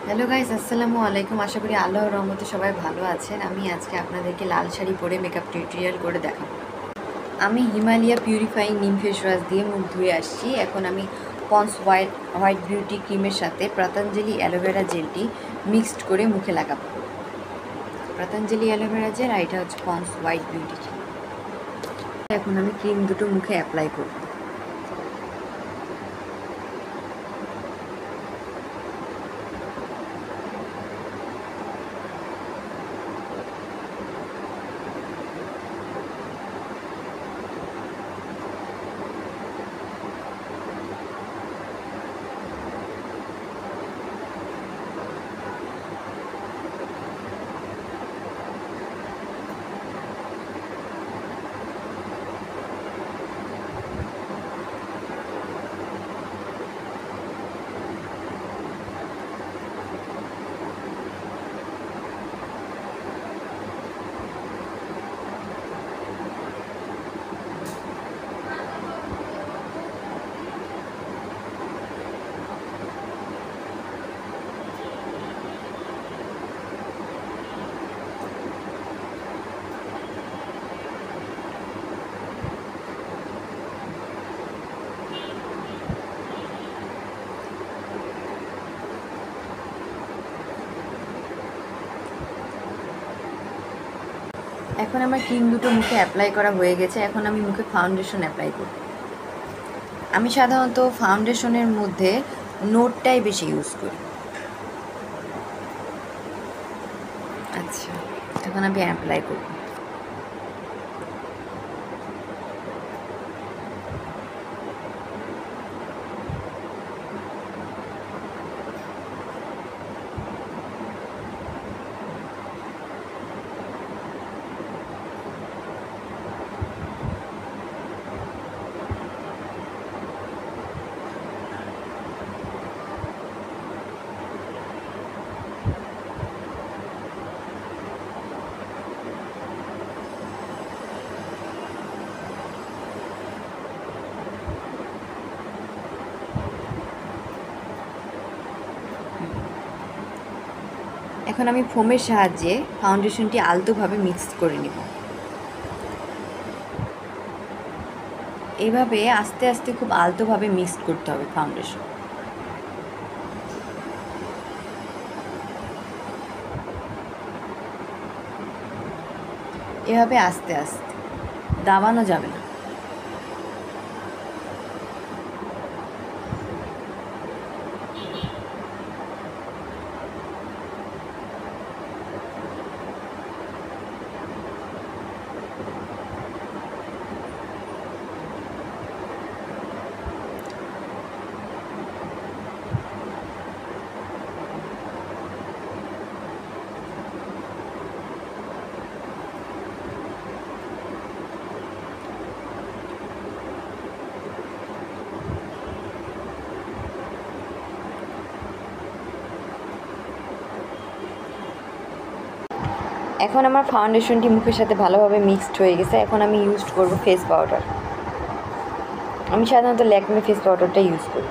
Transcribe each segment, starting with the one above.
Hello guys, আসসালামু আলাইকুম। আশা করি আল্লাহর রহমতে সবাই ভালো আছেন। আমি আজকে আপনাদেরকে লাল শাড়ি পরে মেকআপ টিউটোরিয়াল করে দেখাবো। আমি হিমালয়া পিউরিফাইং নিম ফেস ওয়াশ দিয়ে মুখ ধুয়ে আসছি। এখন আমি পন্স হোয়াইট বিউটি ক্রিমের সাথে পতঞ্জলি অ্যালোভেরা জেলটি মিক্সড করে মুখে লাগাবো। পতঞ্জলি অ্যালোভেরা জেল আর এটা হচ্ছে পন্স হোয়াইট বিউটি ক্রিম। এখন আমি ক্রিম দুটো মুখে অ্যাপ্লাই করব। এখন আমার ক্রিম দুটো মুখে অ্যাপ্লাই করা হয়ে গেছে। এখন আমি মুখে ফাউন্ডেশন অ্যাপ্লাই করব। আমি সাধারণত ফাউন্ডেশনের মধ্যে নোটটাই বেশি ইউজ করি। আচ্ছা, এখন আমি অ্যাপ্লাই করব। এখন আমি ফোমের সাহায্যে ফাউন্ডেশনটি আলতোভাবে মিক্স করে নেব। এইভাবে আস্তে আস্তে খুব আলতোভাবে মিক্স করতে হবে ফাউন্ডেশন। এভাবে আস্তে আস্তে, দাবানো যাবে না। এখন আমার ফাউন্ডেশনটি মুখের সাথে ভালোভাবে মিক্সড হয়ে গেছে। এখন আমি ইউজ করব ফেস পাউডার। আমি সাধারণত ল্যাকমে ফেস পাউডারটা ইউজ করি।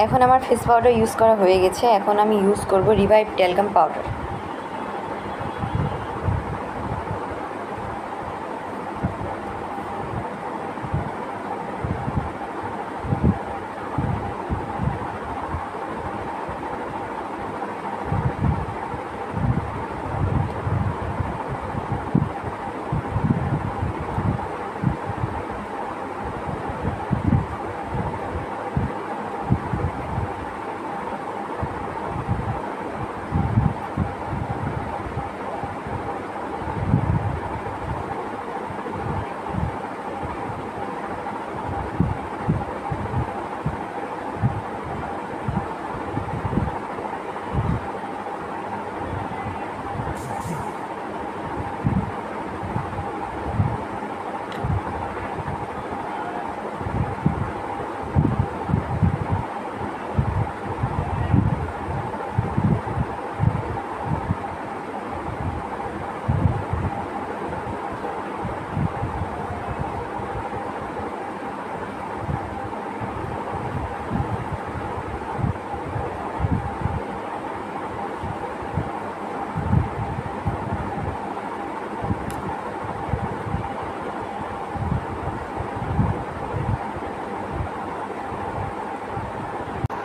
এখন আমার ফেস পাউডার ইউজ করা হয়ে গেছে। এখন আমি ইউজ করব রিভাইভ ট্যালকাম পাউডার।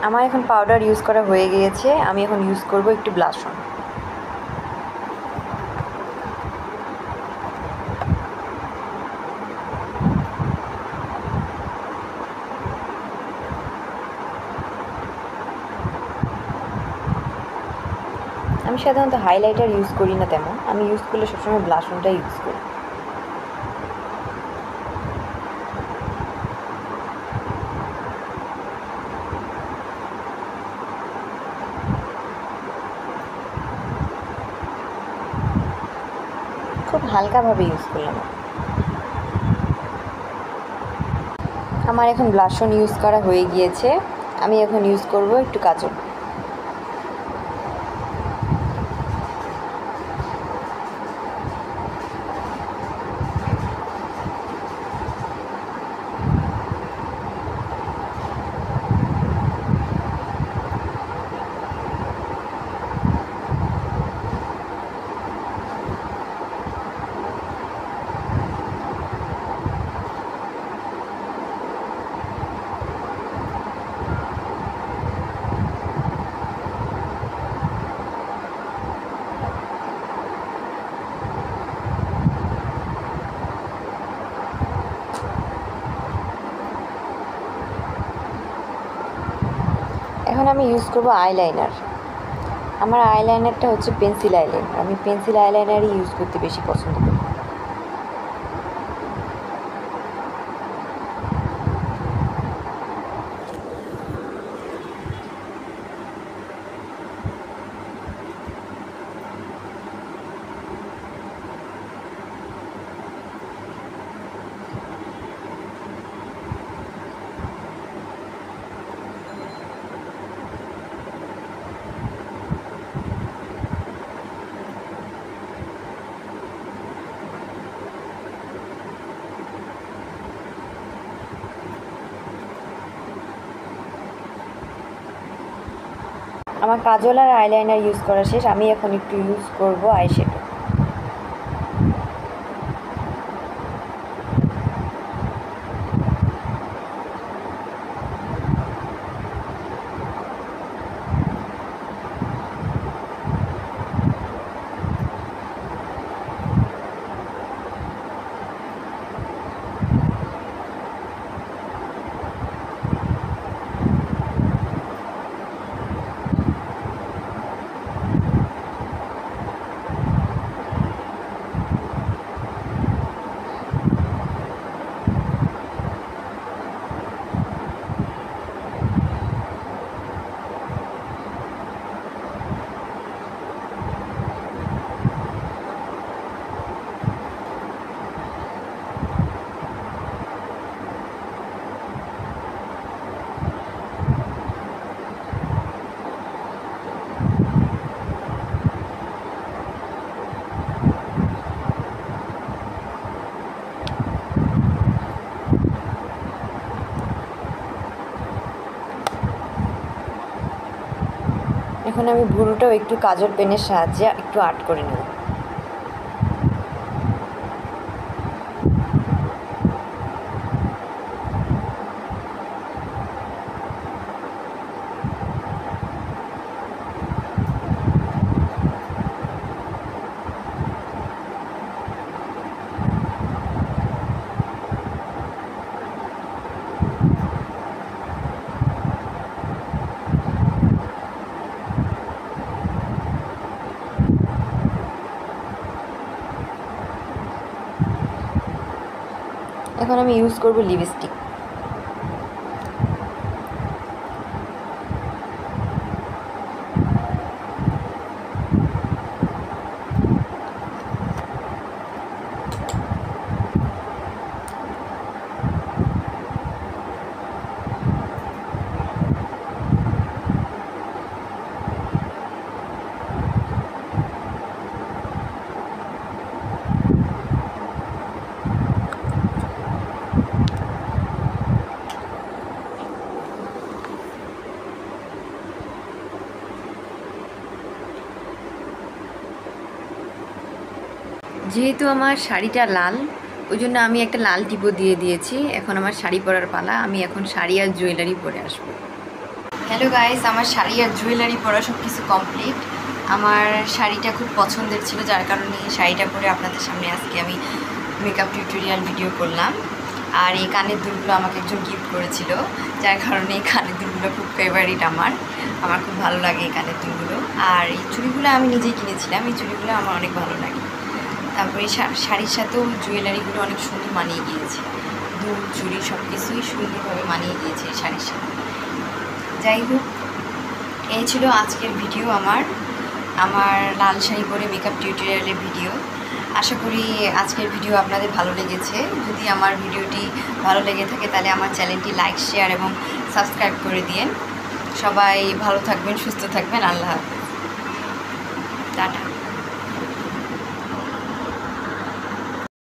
আমার এখন পাউডার ইউজ করা হয়ে গিয়েছে, আমি এখন ইউজ করব একটু ব্লাশ অন। আমি সাধারণত হাইলাইটার ইউজ করি না তেমন, আমি ইউজ করলে সবসময় ব্লাশ অনটা ইউজ করি। খুব হালকাভাবে ইউজ করলাম। আমার এখন ব্লাশ অন ইউজ করা হয়ে গিয়েছে, আমি এখন ইউজ করব একটু কাজল। এখন আমি ইউজ করব আইলাইনার। আমার আইলাইনারটা হচ্ছে পেন্সিল আইলাইনার, আমি পেন্সিল আইলাইনারই ইউজ করতে বেশি পছন্দ করি। আমার কাজল আর আইলাইনার ইউজ করা শেষ, আমি এখন একটু ইউজ করব আইশ্যাডো। এখন আমি ভুরুটাও একটু কাজল পেনের সাহায্যে একটু আর্ট করে নেব। এখন আমি ইউজ করব লিপস্টিক। যেহেতু আমার শাড়িটা লাল, ওই জন্য আমি একটা লাল টিপও দিয়ে দিয়েছি। এখন আমার শাড়ি পরার পালা, আমি এখন শাড়ি আর জুয়েলারি পরে আসবো। হ্যালো গাইস, আমার শাড়ি আর জুয়েলারি পরা সব কিছু কমপ্লিট। আমার শাড়িটা খুব পছন্দের ছিল, যার কারণে এই শাড়িটা পরে আপনাদের সামনে আজকে আমি মেকআপ টিউটোরিয়াল ভিডিও করলাম। আর এই কানের দুলগুলো আমাকে একজন গিফট করেছিল, যার কারণে এই কানের দুলগুলো খুব ফেভারিট আমার খুব ভালো লাগে এই কানের দুলগুলো। আর এই চুড়িগুলো আমি নিজেই কিনেছিলাম, এই চুড়িগুলো আমার অনেক ভালো লাগে। তারপরে এই শাড়ির সাথেও জুয়েলারিগুলো অনেক সুন্দর মানিয়ে গিয়েছে, দুল চুড়ি সব কিছুই সুন্দরভাবে মানিয়ে গিয়েছে এই শাড়ির সাথে। যাই হোক, এই ছিল আজকের ভিডিও আমার লাল শাড়ি পরে মেকআপ টিউটোরিয়ালের ভিডিও। আশা করি আজকের ভিডিও আপনাদের ভালো লেগেছে। যদি আমার ভিডিওটি ভালো লেগে থাকে তাহলে আমার চ্যানেলটি লাইক, শেয়ার এবং সাবস্ক্রাইব করে দিন। সবাই ভালো থাকবেন, সুস্থ থাকবেন। আল্লাহ হাফেজ।